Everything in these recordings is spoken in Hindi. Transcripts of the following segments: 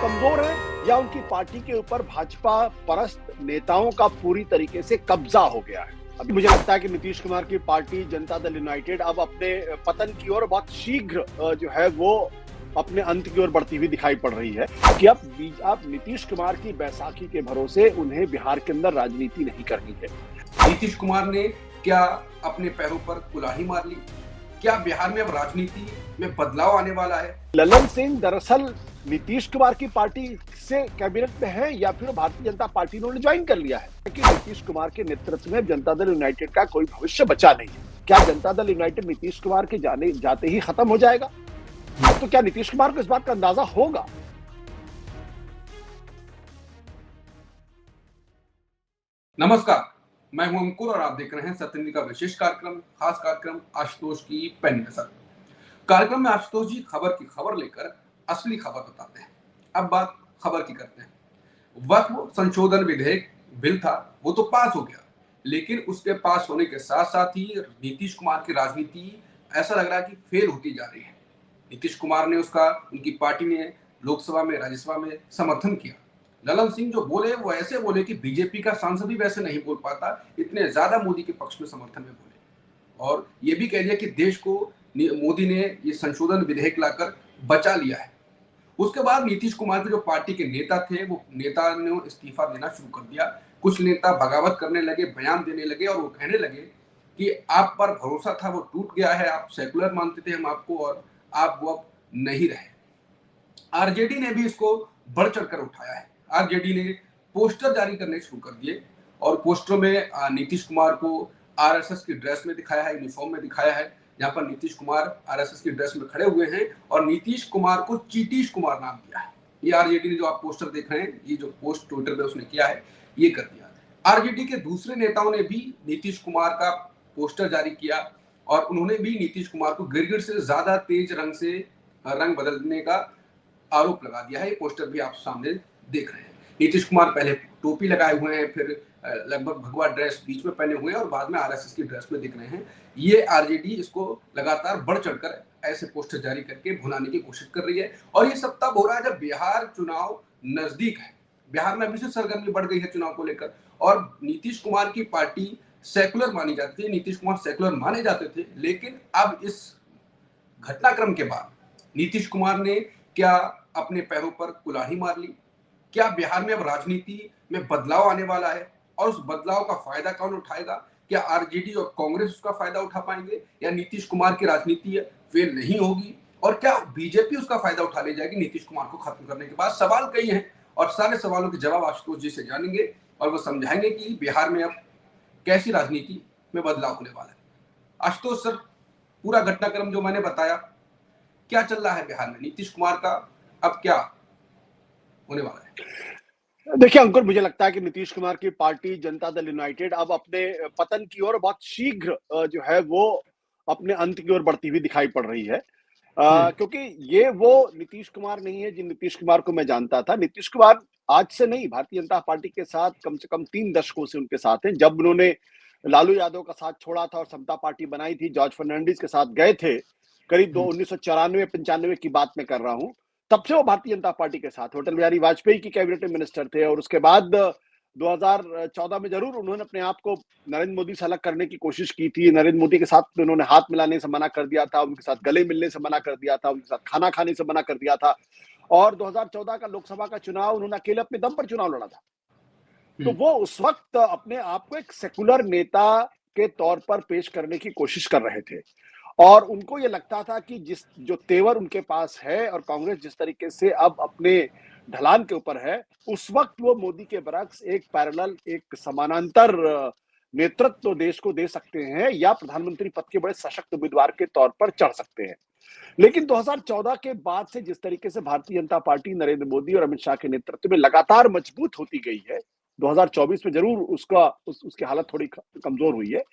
कमजोर है या उनकी पार्टी के ऊपर भाजपा परस्त नेताओं का पूरी तरीके से कब्जा हो गया है। अभी मुझे लगता है कि नीतीश कुमार की पार्टी जनता दल यूनाइटेड अब अपने पतन की ओर बहुत शीघ्र जो है वो अपने अंत की ओर बढ़ती हुई दिखाई पड़ रही है कि अब नीतीश कुमार की बैसाखी के भरोसे उन्हें बिहार के अंदर राजनीति नहीं करनी है। नीतीश कुमार ने क्या अपने पैरों पर कुल्हाड़ी मार ली? क्या बिहार में अब राजनीति में बदलाव आने वाला है? ललन सिंह दरअसल नीतीश कुमार की पार्टी से कैबिनेट में है या फिर भारतीय जनता पार्टी ने ज्वाइन कर लिया है कि नीतीश कुमार के नेतृत्व में जनता दल यूनाइटेड का कोई भविष्य बचा नहीं है। क्या जनता दल यूनाइटेड नीतीश कुमार के जाते ही खत्म हो जाएगा? तो क्या नीतीश कुमार को इस बात का अंदाजा होगा? नमस्कार, मैं हूं अंकुर और आप देख रहे हैं सत्यनिधि का विशेष कार्यक्रम, खास कार्यक्रम आशुतोष की पेन नजर। कार्यक्रम में आशुतोष जी खबर की खबर लेकर असली खबर बताते हैं। अब बात खबर की करते हैं। वक्फ संशोधन विधेयक बिल था, वो तो पास हो गया, लेकिन उसके पास होने के साथ साथ ही नीतीश कुमार की राजनीति ऐसा लग रहा है कि फेल होती जा रही है। नीतीश कुमार ने उनकी पार्टी ने लोकसभा में, राज्यसभा में समर्थन किया। ललन सिंह जो बोले वो ऐसे बोले कि बीजेपी का सांसद भी वैसे नहीं बोल पाता, इतने ज्यादा मोदी के पक्ष में समर्थन में बोले। और ये भी कह दिया कि देश को मोदी ने ये संशोधन विधेयक लाकर बचा लिया है। उसके बाद नीतीश कुमार के जो पार्टी के नेता थे, वो नेता ने इस्तीफा देना शुरू कर दिया। कुछ नेता बगावत करने लगे, बयान देने लगे और वो कहने लगे कि आप पर भरोसा था वो टूट गया है, आप सेकुलर मानते थे हम आपको और आप वो अब नहीं रहे। आरजेडी ने भी इसको बढ़ चढ़कर उठाया है। आरजेडी ने पोस्टर जारी करने शुरू कर दिए और पोस्टरों में नीतीश कुमार को आरएसएस की ड्रेस में दिखाया है, यूनिफॉर्म में दिखाया है, जहां पर नीतीश कुमार आरएसएस की ड्रेस में खड़े हुए हैं और नीतीश कुमार को चीतीश कुमार नाम दिया है। ये आरजेडी ने जो आप पोस्टर देख रहे हैं, ये जो पोस्ट ट्विटर पे उसने किया है, ये कर दिया। आरजेडी के दूसरे नेताओं ने भी नीतीश कुमार का पोस्टर जारी किया और उन्होंने भी नीतीश कुमार को गिरगिट से ज्यादा तेज रंग बदलने का आरोप लगा दिया है। ये पोस्टर भी आप सामने देख रहे हैं। नीतीश कुमार पहले टोपी लगाए हुए हैं, फिर लगभग भगवा ड्रेस बीच में पहने हुए हैं और बाद में आरएसएस की ड्रेस में दिख रहे हैं। ये आरजेडी इसको लगातार बढ़ चढ़कर ऐसे पोस्टर जारी करके भुनाने की कोशिश कर रही है और ये सब तब हो रहा है जब बिहार चुनाव नजदीक है। बिहार में अभी से सरगर्मी बढ़ गई है चुनाव को लेकर और नीतीश कुमार की पार्टी सेकुलर मानी जाती थी, नीतीश कुमार सेकुलर माने जाते थे, लेकिन अब इस घटनाक्रम के बाद नीतीश कुमार ने क्या अपने पैरों पर कुल्हाड़ी मार ली? क्या बिहार में अब राजनीति में बदलाव आने वाला है और उस बदलाव का फायदा कौन उठाएगा? क्या आरजेडी और कांग्रेस उसका फायदा उठा पाएंगे या नीतीश कुमार की राजनीति फेल नहीं होगी? और क्या बीजेपी उसका फायदा उठा ले जाएगी नीतीश कुमार को खत्म करने के बाद? सवाल कई हैं और सारे सवालों के जवाब आशुतोष जी से जानेंगे और वो समझाएंगे कि बिहार में अब कैसी राजनीति में बदलाव होने वाला है। आशुतोष सर, पूरा घटनाक्रम जो मैंने बताया, क्या चल रहा है बिहार में? नीतीश कुमार का अब क्या होने वाला है? देखिए अंकुर, मुझे लगता है कि नीतीश कुमार की पार्टी जनता दल यूनाइटेड अब अपने पतन की ओर बहुत शीघ्र जो है वो अपने अंत की ओर बढ़ती हुई दिखाई पड़ रही है। क्योंकि ये वो नीतीश कुमार नहीं है जिन नीतीश कुमार को मैं जानता था। नीतीश कुमार आज से नहीं, भारतीय जनता पार्टी के साथ कम से कम 3 दशकों से उनके साथ हैं। जब उन्होंने लालू यादव का साथ छोड़ा था और समता पार्टी बनाई थी, जॉर्ज फर्नांडिस के साथ गए थे, करीब 1994-95 की बात मैं कर रहा हूं, तब से वो भारतीय जनता पार्टी के साथ अटल बिहारी वाजपेयी की कैबिनेट मिनिस्टर थे। और उसके बाद 2014 में जरूर उन्होंने अपने आप को नरेंद्र मोदी से अलग करने की कोशिश की थी। नरेंद्र मोदी के साथ उन्होंने हाथ मिलाने से मना कर दिया था, उनके साथ गले मिलने से मना कर दिया था, उनके साथ खाना खाने से मना कर दिया था। और 2014 का लोकसभा का चुनाव उन्होंने अकेले अपने दम पर चुनाव लड़ा था। तो वो उस वक्त अपने आप को एक सेकुलर नेता के तौर पर पेश करने की कोशिश कर रहे थे और उनको ये लगता था कि जो तेवर उनके पास है और कांग्रेस जिस तरीके से अब अपने ढलान के ऊपर है, उस वक्त वो मोदी के बरक्स एक पैरेलल, एक समानांतर नेतृत्व देश को दे सकते हैं या प्रधानमंत्री पद के बड़े सशक्त उम्मीदवार के तौर पर चढ़ सकते हैं। लेकिन 2014 के बाद से जिस तरीके से भारतीय जनता पार्टी नरेंद्र मोदी और अमित शाह के नेतृत्व में लगातार मजबूत होती गई है, 2024 में जरूर उसकी हालत थोड़ी कमजोर हुई है।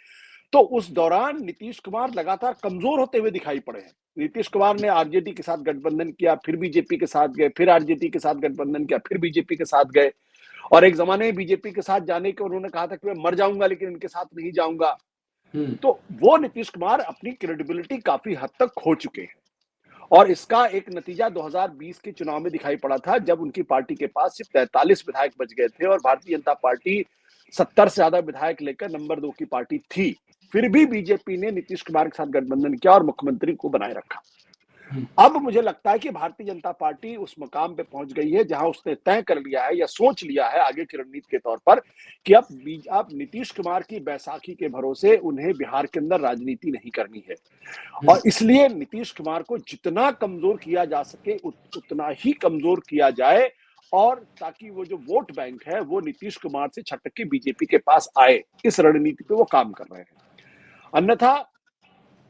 तो उस दौरान नीतीश कुमार लगातार कमजोर होते हुए दिखाई पड़े हैं। नीतीश कुमार ने आरजेडी के साथ गठबंधन किया, फिर बीजेपी के साथ गए, फिर आरजेडी के साथ गठबंधन किया, फिर बीजेपी के साथ गए और एक जमाने में बीजेपी के साथ जाने के उन्होंने कहा था कि मैं मर जाऊंगा लेकिन इनके साथ नहीं जाऊंगा। तो वो नीतीश कुमार अपनी क्रेडिबिलिटी काफी हद तक खो चुके हैं और इसका एक नतीजा 2020 के चुनाव में दिखाई पड़ा था, जब उनकी पार्टी के पास सिर्फ 43 विधायक बच गए थे और भारतीय जनता पार्टी 70 से ज्यादा विधायक लेकर नंबर 2 की पार्टी थी। फिर भी बीजेपी ने नीतीश कुमार के साथ गठबंधन किया और मुख्यमंत्री को बनाए रखा। अब मुझे लगता है कि भारतीय जनता पार्टी उस मकाम पे पहुंच गई है जहां उसने तय कर लिया है या सोच लिया है आगे की रणनीति के तौर पर कि अब नीतीश कुमार की बैसाखी के भरोसे उन्हें बिहार के अंदर राजनीति नहीं करनी है। और इसलिए नीतीश कुमार को जितना कमजोर किया जा सके उतना ही कमजोर किया जाए, और ताकि वो जो वोट बैंक है वो नीतीश कुमार से छटक के बीजेपी के पास आए, इस रणनीति पे वो काम कर रहे हैं। अन्यथा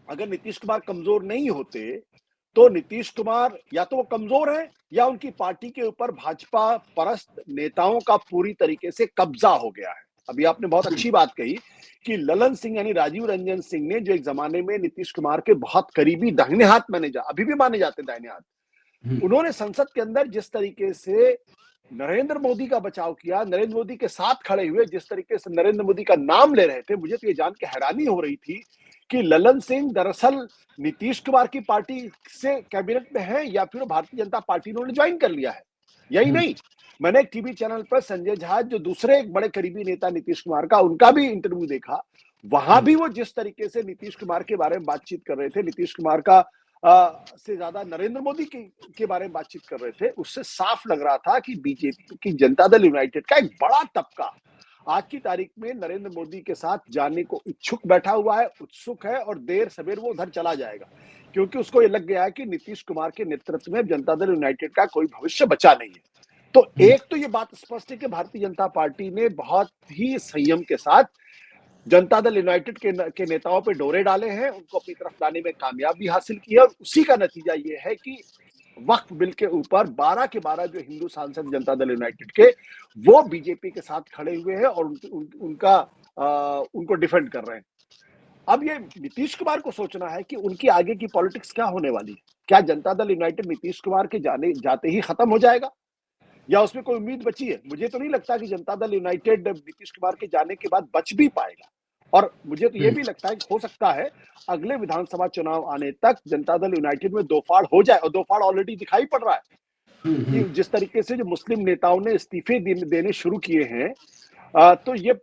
अगर नीतीश कुमार कमजोर नहीं होते तो नीतीश कुमार या तो वो कमजोर है या उनकी पार्टी के ऊपर भाजपा परस्त नेताओं का पूरी तरीके से कब्जा हो गया है। अभी आपने बहुत अच्छी बात कही कि ललन सिंह यानी राजीव रंजन सिंह ने, जो एक जमाने में नीतीश कुमार के बहुत करीबी दाहिने हाथ अभी भी माने जाते दाहिने हाथ, उन्होंने संसद के अंदर जिस तरीके से नरेंद्र मोदी का बचाव किया, नरेंद्र मोदी के साथ खड़े हुए, जिस तरीके से नरेंद्र मोदी का नाम ले रहे थे, मुझे तो ये जान के हैरानी हो रही थी कि ललन सिंह दरअसल नीतीश कुमार की पार्टी से कैबिनेट में है या फिर भारतीय जनता पार्टी ने ज्वाइन कर लिया है। यही नहीं, मैंने एक टीवी चैनल पर संजय झा, जो दूसरे एक बड़े करीबी नेता नीतीश कुमार का, उनका भी इंटरव्यू देखा। वहां भी वो जिस तरीके से नीतीश कुमार के बारे में बातचीत कर रहे थे, नीतीश कुमार का से ज्यादा नरेंद्र मोदी के बारे में बातचीत कर रहे थे, उससे साफ लग रहा था कि बीजेपी की जनता दल यूनाइटेड का एक बड़ा तबका आज की तारीख में नरेंद्र मोदी के साथ जाने को इच्छुक बैठा हुआ है, उत्सुक है, और देर सवेर वो उधर चला जाएगा, क्योंकि उसको ये लग गया है कि नीतीश कुमार के नेतृत्व में जनता दल यूनाइटेड का कोई भविष्य बचा नहीं है। तो एक तो ये बात स्पष्ट है कि भारतीय जनता पार्टी ने बहुत ही संयम के साथ जनता दल यूनाइटेड के नेताओं पे डोरे डाले हैं, उनको अपनी तरफ लाने में कामयाबी हासिल की है, और उसी का नतीजा ये है कि वक्फ बिल के ऊपर 12 के 12 जो हिंदू सांसद जनता दल यूनाइटेड के, वो बीजेपी के साथ खड़े हुए हैं और उनको डिफेंड कर रहे हैं। अब ये नीतीश कुमार को सोचना है कि उनकी आगे की पॉलिटिक्स क्या होने वाली है। क्या जनता दल यूनाइटेड नीतीश कुमार के जाते ही खत्म हो जाएगा या उसमें कोई उम्मीद बची है? मुझे तो नहीं लगता कि जनता दल यूनाइटेड नीतीश कुमार के जाने के बाद बच भी पाएगा, और मुझे तो ये भी लगता है कि हो सकता है अगले विधानसभा चुनाव आने तक जनता दल यूनाइटेड में दो फाड़ हो जाए, और दो फाड़ ऑलरेडी दिखाई पड़ रहा है कि जिस तरीके से जो मुस्लिम नेताओं ने इस्तीफे देने शुरू किए हैं, तो ये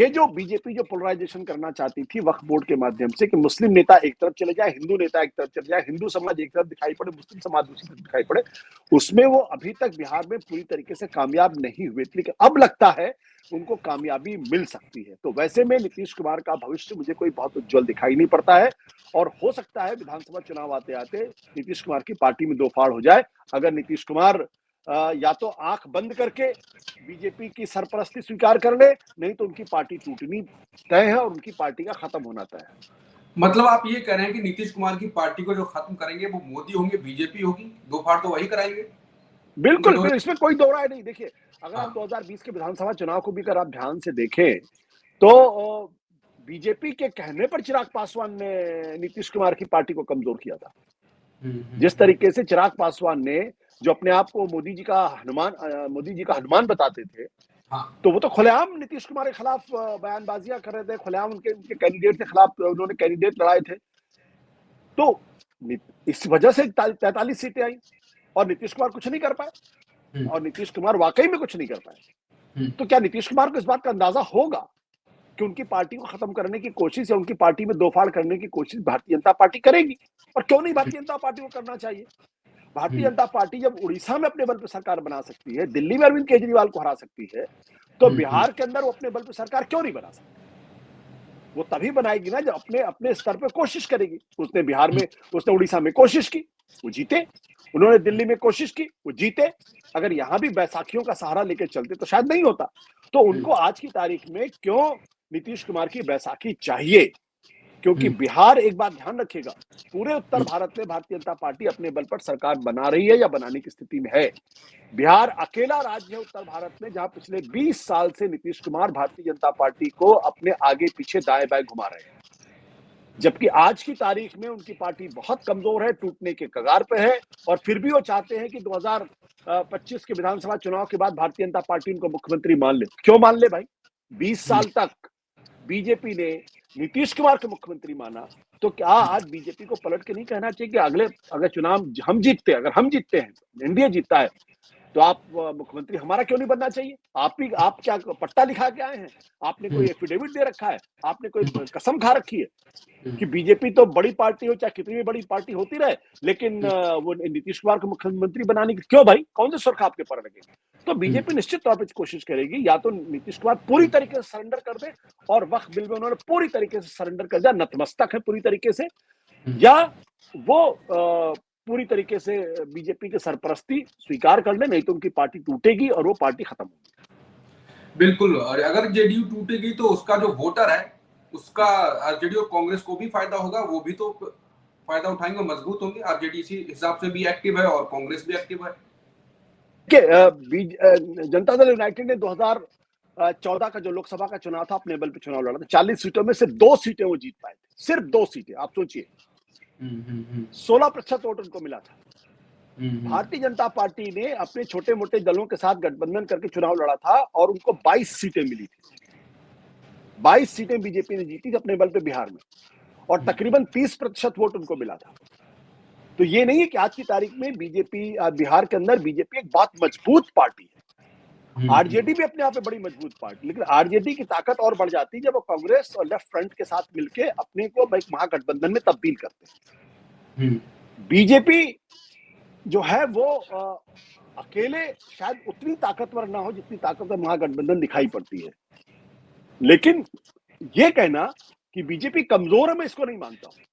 जो बीजेपी जो पोलराइजेशन करना चाहती थी वक्फ बोर्ड के माध्यम से कि मुस्लिम नेता एक तरफ चले जाए, हिंदू नेता एक तरफ चले जाए, हिंदू समाज एक तरफ दिखाई पड़े, मुस्लिम समाज दूसरी तरफ दिखाई पड़े, उसमें वो अभी तक बिहार में पूरी तरीके से कामयाब नहीं हुए थे, लेकिन अब लगता है उनको कामयाबी मिल सकती है। तो वैसे में नीतीश कुमार का भविष्य मुझे कोई बहुत उज्जवल दिखाई नहीं पड़ता है, और हो सकता है विधानसभा चुनाव आते आते नीतीश कुमार की पार्टी में दो फाड़ हो जाए। अगर नीतीश कुमार या तो आंख बंद करके बीजेपी की सरपरस्ती स्वीकार कर ले, नहीं तो उनकी पार्टी टूटनी तय है और उनकी पार्टी का खत्म होना तय है। मतलब आप ये कह रहे हैं कि नीतीश कुमार की पार्टी को जो खत्म करेंगे वो मोदी होंगे, बीजेपी होगी, दो फाड़ तो वही कराएंगे। बिल्कुल, इसमें कोई दो राय नहीं। देखिए, अगर आप 2020 के विधानसभा चुनाव को भी अगर आप ध्यान से देखें तो बीजेपी के कहने पर चिराग पासवान ने नीतीश कुमार की पार्टी को कमजोर किया था। जिस तरीके से चिराग पासवान ने, जो अपने आप को मोदी जी का हनुमान बताते थे, तो वो तो खुलेआम नीतीश कुमार के खिलाफ बयानबाजियां कर रहे थे, खुलेआम उनके कैंडिडेट के खिलाफ उन्होंने कैंडिडेट लड़ाए थे। तो इस वजह से 43 सीटें आई और नीतीश कुमार कुछ नहीं कर पाए, और नीतीश कुमार वाकई में कुछ नहीं कर पाए। तो क्या नीतीश कुमार को इस बात का अंदाजा होगा कि उनकी पार्टी को खत्म करने की कोशिश या उनकी पार्टी में दो फाड़ करने की कोशिश भारतीय जनता पार्टी करेगी? और क्यों नहीं भारतीय जनता पार्टी को करना चाहिए? भारतीय जनता पार्टी जब उड़ीसा में अपने बल पर सरकार बना सकती है, दिल्ली में अरविंद केजरीवाल को हरा सकती है, तो बिहार के अंदर वो अपने बल पर सरकार क्यों नहीं बना सकती? वो तभी बनाएगी ना जब अपने स्तर पे कोशिश करेगी। उसने बिहार में, उसने उड़ीसा में कोशिश की, वो जीते। उन्होंने दिल्ली में कोशिश की, वो जीते। अगर यहां भी बैसाखियों का सहारा लेकर चलते तो शायद नहीं होता। तो उनको आज की तारीख में क्यों नीतीश कुमार की बैसाखी चाहिए? क्योंकि बिहार, एक बात ध्यान रखिएगा, पूरे उत्तर भारत में भारतीय जनता पार्टी अपने बल पर सरकार बना रही है या बनाने की स्थिति में है। बिहार अकेला राज्य है उत्तर भारत में जहां पिछले 20 साल से नीतीश कुमार भारतीय जनता पार्टी को अपने आगे पीछे दाएं बाएं घुमा रहे हैं, जबकि आज की तारीख में उनकी पार्टी बहुत कमजोर है, टूटने के कगार पे है, और फिर भी वो चाहते हैं कि 2025 के विधानसभा चुनाव के बाद भारतीय जनता पार्टी उनको मुख्यमंत्री मान ले। क्यों मान ले भाई? 20 साल तक बीजेपी ने नीतीश कुमार को मुख्यमंत्री माना, तो क्या आज बीजेपी को पलट के नहीं कहना चाहिए कि अगर चुनाव हम जीतते हैं, अगर हम जीतते हैं, एनडीए जीतता है, तो आप मुख्यमंत्री हमारा क्यों नहीं बनना चाहिए? आप क्या पट्टा लिखा के आए हैं? आपने कोई एफिडेविट दे रखा है? आपने कोई कसम खा रखी है कि बीजेपी तो बड़ी पार्टी हो, चाहे कितनी भी बड़ी पार्टी होती रहे, लेकिन वो नीतीश कुमार को मुख्यमंत्री बनाने की क्यों भाई? कौन से सुर्ख आपके पर लगे? तो बीजेपी निश्चित तौर पर कोशिश करेगी, या तो नीतीश कुमार पूरी तरीके से सरेंडर कर दे, और वक्त बिल में उन्होंने पूरी तरीके से सरेंडर कर दिया, नतमस्तक है पूरी तरीके से, या वो पूरी तरीके से बीजेपी की सरपरस्ती स्वीकार कर ले, नहीं तो उनकी पार्टी टूटेगी और वो पार्टी खत्म होगी। बिल्कुल, और अगर जेडीयू टूटेगी तो उसका जो वोटर है उसका आरजेडी और कांग्रेस को भी फायदा होगा, वो भी तो फायदा उठाएंगे, मजबूत होंगे। आरजेडी इसी हिसाब से भी एक्टिव है और कांग्रेस भी एक्टिव है। जनता दल यूनाइटेड ने 2014 का जो लोकसभा का चुनाव था, अपने बल पे चुनाव लड़ा था। 40 सीटों में से 2 सीटें वो जीत पाए थे, सिर्फ 2 सीटें। आप सोचिए, 16% वोट उनको मिला था। भारतीय जनता पार्टी ने अपने छोटे मोटे दलों के साथ गठबंधन करके चुनाव लड़ा था और उनको 22 सीटें मिली थी। 22 सीटें बीजेपी ने जीती थी अपने बल पे बिहार में, और तकरीबन 30% वोट उनको मिला था। तो ये नहीं है कि आज की तारीख में बीजेपी, बिहार के अंदर बीजेपी एक बहुत मजबूत पार्टी है। आरजेडी भी अपने आप में बड़ी मजबूत पार्टी, लेकिन आरजेडी की ताकत और बढ़ जाती है जब वो कांग्रेस और लेफ्ट फ्रंट के साथ मिलकर अपने को एक महागठबंधन में तब्दील करते हैं। बीजेपी जो है वो अकेले शायद उतनी ताकतवर ना हो जितनी ताकतवर महागठबंधन दिखाई पड़ती है। लेकिन ये कहना कि बीजेपी कमजोर है, मैं इसको नहीं मानता हूं।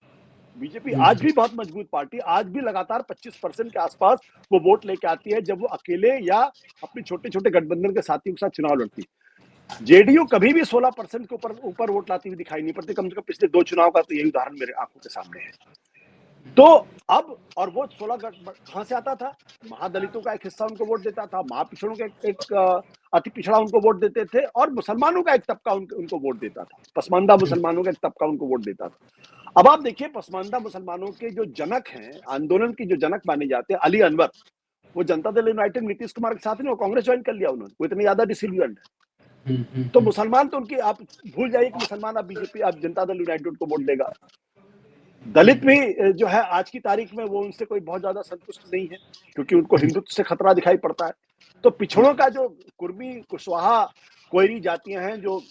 बीजेपी आज भी बहुत मजबूत पार्टी, आज भी लगातार 25% के आसपास वो वोट लेके आती है जब वो अकेले या अपने छोटे छोटे गठबंधन के साथियों के साथ चुनाव लड़ती है। जेडीयू कभी भी 16% के ऊपर वोट लाती हुई दिखाई नहीं पड़ती। कम से कम पिछले 2 चुनाव का तो यही उदाहरण मेरे आंखों के सामने है। तो अब, और वो 16 कहां से आता था? महादलितों का एक हिस्सा उनको वोट देता था, महापिछड़ों का एक अति पिछड़ा उनको वोट देते थे, और मुसलमानों का एक तबका उनको वोट देता था। पसमानदा मुसलमानों का एक तबका उनको वोट देता था। अब आप देखिए, पसमानदा मुसलमानों के जो जनक हैं, आंदोलन के जो जनक माने जाते हैं, अली अनवर, वो जनता दल यूनाइटेड नीतीश कुमार के साथ नहीं, वो कांग्रेस ज्वाइन कर लिया उन्होंने। वो इतने ज्यादा डिसिल्यूएंट है। तो मुसलमान तो उनकी, आप भूल जाइए कि मुसलमान अब बीजेपी, अब जनता दल यूनाइटेड को वोट देगा। दलित भी जो है आज की तारीख में वो उनसे कोई बहुत ज्यादा संतुष्ट नहीं है, क्योंकि उनको हिंदुत्व से खतरा दिखाई पड़ता है। तो पिछड़ों का जो कुर्मी, कुशवाहा, कोयरी जातियां हैं जो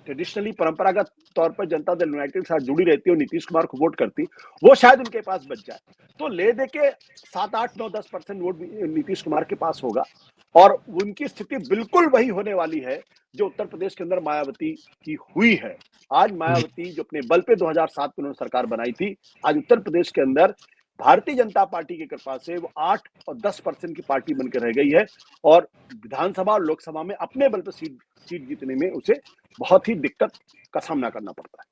ट्रेडिशनली परंपरागत तौर पर जनता दल यूनाइटेड के साथ जुड़ी रहती है और नीतीश कुमार को वोट करती, वो शायद उनके पास बच जाए। तो ले दे के 7, 8, 9, 10% वोट नीतीश कुमार के पास होगा, और उनकी स्थिति बिल्कुल वही होने वाली है जो उत्तर प्रदेश के अंदर मायावती की हुई है। आज मायावती जो अपने बल पे 2007 में उन्होंने सरकार बनाई थी, आज उत्तर प्रदेश के अंदर भारतीय जनता पार्टी की कृपा से वो 8 और 10% की पार्टी बनकर रह गई है, और विधानसभा और लोकसभा में अपने बल पर सीट जीतने में उसे बहुत ही दिक्कत का सामना करना पड़ता है।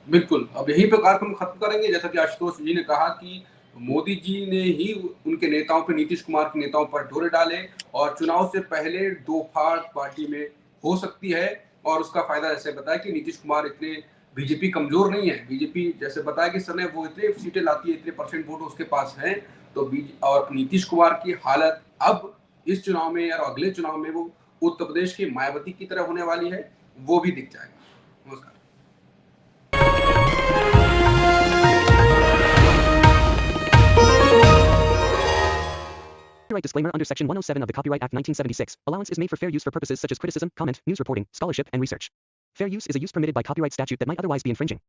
बिल्कुल, अब यही पे कार्यक्रम खत्म करेंगे। जैसा कि आशुतोष जी ने कहा कि मोदी जी ने ही उनके नेताओं पे, नीतीश कुमार के नेताओं पर डोरे डाले, और चुनाव से पहले दो फाड़ पार्टी में हो सकती है। और उसका फायदा जैसे बताया कि नीतीश कुमार इतने, बीजेपी कमजोर नहीं है। बीजेपी जैसे बताया कि समय वो इतने सीटें लाती है, इतने परसेंट वोट उसके पास हैं, तो और नीतीश कुमार की हालत अब इस चुनाव में और अगले चुनाव में वो उत्तर प्रदेश की मायावती की तरह होने वाली है, वो भी दिख जाएगा। नमस्कार। Copyright disclaimer under Section 107 of the Copyright Act 1976. Allowance is made for fair use for purposes such as criticism, comment, news reporting, scholarship, and research. Fair use is a use permitted by copyright statute that might otherwise be infringing.